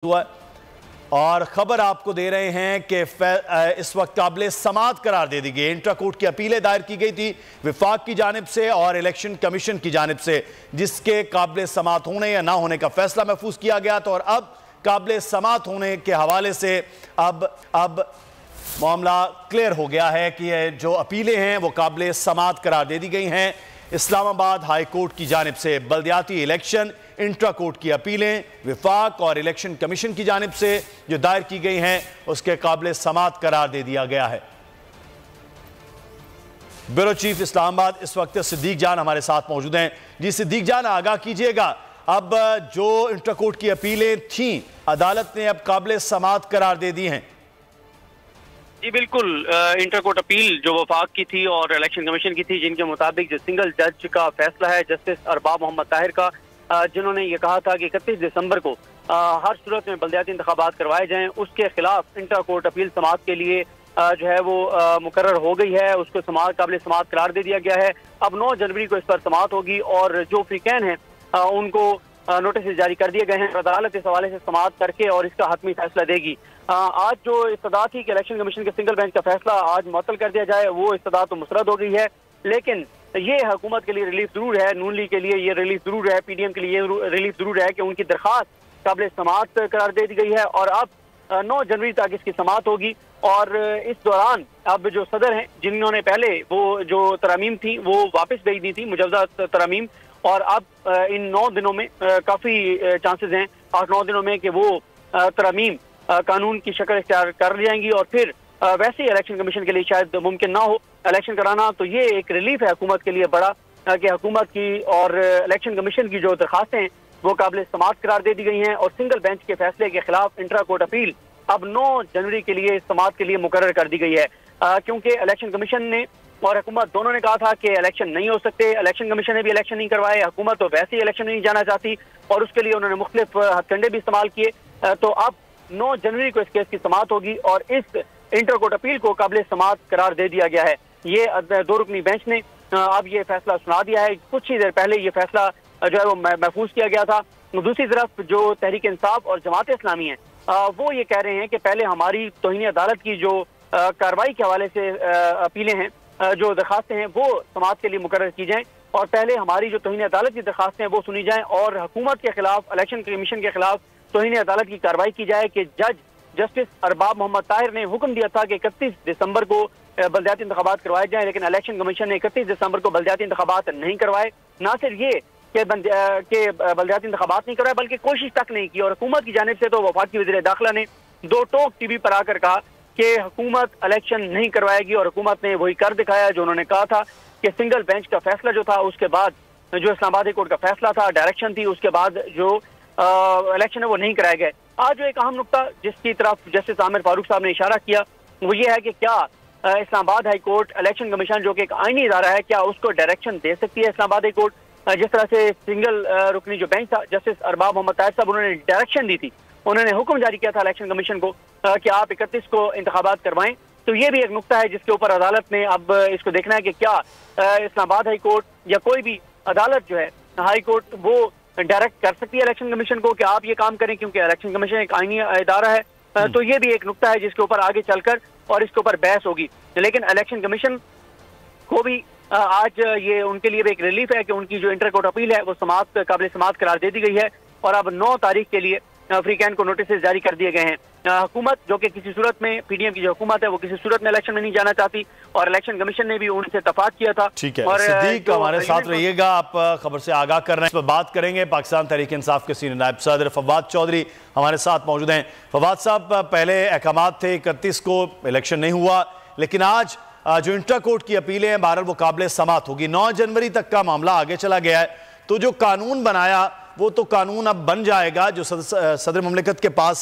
हुआ और खबर आपको दे रहे हैं कि इस वक्त काबिल समात करार दे दी गई। इंट्रा कोर्ट की अपीलें दायर की गई थी विफाक की जानिब से और इलेक्शन कमीशन की जानिब से, जिसके काबिल समात होने या ना होने का फैसला महफूज किया गया था। और अब काबिल समात होने के हवाले से अब मामला क्लियर हो गया है कि जो अपीलें हैं वो काबिल समात करार दे दी गई हैं। इस्लामाबाद हाई कोर्ट की जानिब से बल्दियाती इलेक्शन, इंट्रा कोर्ट की अपीलें विफाक और इलेक्शन कमीशन की जानिब से जो दायर की गई हैं उसके काबिल समात करार दे दिया गया है। ब्यूरो चीफ इस्लामाबाद इस वक्त सिद्दीक जान हमारे साथ मौजूद हैं। जी सिद्दीक जान, आगाह कीजिएगा, अब जो इंट्रा कोर्ट की अपीलें थीं अदालत ने अब काबिल समात करार दे दी हैं। जी बिल्कुल, इंटर कोर्ट अपील जो वफाक की थी और इलेक्शन कमीशन की थी, जिनके मुताबिक जो सिंगल जज का फैसला है जस्टिस अरबाब मोहम्मद ताहिर का, जिन्होंने ये कहा था कि 31 दिसंबर को हर सूरत में बल्दियाती इंतखाबात करवाए जाएं, उसके खिलाफ इंटर कोर्ट अपील समात के लिए जो है वो मुकर्रर हो गई है। उसको समात काबिल समात करार दे दिया गया है। अब 9 जनवरी को इस पर समात होगी और जो फ्रीकैन हैं उनको नोटिस जारी कर दिए गए हैं। अदालत इस हवाले से समात करके और इसका हतमी फैसला देगी। आज जो इस्तदा थी कि इलेक्शन कमीशन के सिंगल बेंच का फैसला आज मुअत्तल कर दिया जाए, वो इस्तदा तो मुस्तरद हो गई है, लेकिन ये हुकूमत के लिए रिलीफ जरूर है, नून लीग के लिए ये रिलीफ जरूर है, पीडीएम के लिए ये रिलीफ जरूर है कि उनकी दरखास्त काबिल समात करार दे दी गई है और अब 9 जनवरी तक इसकी समात होगी। और इस दौरान अब जो सदर हैं, जिन्होंने पहले वो जो तरामीम थी वो वापस भेज दी थी, मुजवजा तरामीम, और अब इन 9 दिनों में काफ़ी चांसेस हैं, 8-9 दिनों में, कि वो तरामीम कानून की शक्ल इख्तियार कर जाएंगी और फिर वैसे ही इलेक्शन कमीशन के लिए शायद मुमकिन ना हो इलेक्शन कराना। तो ये एक रिलीफ है हुकूमत के लिए बड़ा कि हुकूमत की और इलेक्शन कमीशन की जो दरखास्तें हैं वो काबिल समात करार दे दी गई हैं और सिंगल बेंच के फैसले के खिलाफ इंट्रा कोर्ट अपील अब 9 जनवरी के लिए समात के लिए मुकर्रर कर दी गई है। क्योंकि इलेक्शन कमीशन ने और हुकूमत दोनों ने कहा था कि इलेक्शन नहीं हो सकते, इलेक्शन कमीशन ने भी इलेक्शन नहीं करवाए, हुकूमत तो वैसे ही इलेक्शन नहीं जाना चाहती और उसके लिए उन्होंने मुख्तलिफ हथकंडे भी इस्तेमाल किए। तो अब 9 जनवरी को इस केस की समात होगी और इस इंटर कोर्ट अपील को काबिल समात करार दे दिया गया है। ये 2 रुकनी बेंच ने अब ये फैसला सुना दिया है। कुछ ही देर पहले ये फैसला जो है वो महफूज किया गया था। दूसरी तरफ जो तहरीक इंसाफ और जमात इस्लामी है वो ये कह रहे हैं कि पहले हमारी तौहीन अदालत की जो कार्रवाई के हवाले से अपीलें हैं, जो दरखास्तें हैं, वो समात के लिए मुकर्रर की जाएं और पहले हमारी जो तौहीन अदालत की दरखास्तें हैं वो सुनी जाएं और हुकूमत के खिलाफ, इलेक्शन कमीशन के खिलाफ तौहीन अदालत की कार्रवाई की जाए कि जस्टिस अरबाब मोहम्मद ताहिर ने हुक्म दिया था कि 31 दिसंबर को बल्दियाती इंतखाबात करवाए जाएं, लेकिन इलेक्शन कमीशन ने 31 दिसंबर को बल्दियाती इंतखाबात नहीं करवाए। ना सिर्फ ये कि बल्दियाती इंतखाबात नहीं करवाए बल्कि कोशिश तक नहीं की। और हुकूमत की जानिब से तो वफाकी वज़ीर दाखिला ने 2 टोक टीवी पर आकर कहा कि हुकूमत इलेक्शन नहीं करवाएगी और हुकूमत ने वही कर दिखाया जो उन्होंने कहा था कि सिंगल बेंच का फैसला जो था, उसके बाद जो इस्लामाबाद हाई कोर्ट का फैसला था, डायरेक्शन थी, उसके बाद जो इलेक्शन है वो नहीं कराए गए। आज जो एक अहम नुकता जिसकी तरफ जस्टिस आमिर फारूक साहब ने इशारा किया वो ये है कि क्या Islamabad high court election commission जो कि एक आईनी इदारा है, क्या उसको डायरेक्शन दे सकती है इस्लामाबाद हाई कोर्ट? जिस तरह से सिंगल रुकनी जो बेंच था, जस्टिस अरबाब मोहम्मद ताहिर साहब, उन्होंने डायरेक्शन दी थी, उन्होंने हुक्म जारी किया था इलेक्शन कमीशन को कि आप 31 को इंतखाबात करवाएं। तो ये भी एक नुकता है जिसके ऊपर अदालत ने अब इसको देखना है कि क्या इस्लामाबाद हाई कोर्ट या कोई भी अदालत जो है हाई कोर्ट वो डायरेक्ट कर सकती है इलेक्शन कमीशन को कि आप ये काम करें, क्योंकि इलेक्शन कमीशन एक आईनी इदारा है। तो ये भी एक नुकता है जिसके ऊपर आगे चलकर और इसके ऊपर बहस होगी। लेकिन इलेक्शन कमीशन को भी आज ये उनके लिए भी एक रिलीफ है कि उनकी जो इंटर कोर्ट अपील है वो काबिल समात करार दे दी गई है और अब 9 तारीख के लिए फ्रीकैन को नोटिस जारी कर दिए गए हैं। हुकूमत जो कि किसी सूरत में, पीडीएम की जो हुकूमत है वो किसी सूरत में इलेक्शन में नहीं जाना चाहती और इलेक्शन कमीशन ने भी उनसे इत्तेफाक किया था। ठीक है, और सिद्दीक हमारे साथ रहिएगा, आप खबर से आगाह कर रहे हैं। इस पर बात करेंगे। पाकिस्तान तहरीक इंसाफ के सीनियर नायब सदर फवाद चौधरी हमारे साथ मौजूद हैं। फवाद साहब, पहले अहकाम थे 31 को इलेक्शन नहीं हुआ, लेकिन आज जो इंट्रा कोर्ट की अपीलें हैं बहरहाल वो काबिल समात होगी। 9 जनवरी तक का मामला आगे चला गया है, तो जो कानून बनाया वो तो कानून अब बन जाएगा जो सदर मुमलिकत के पास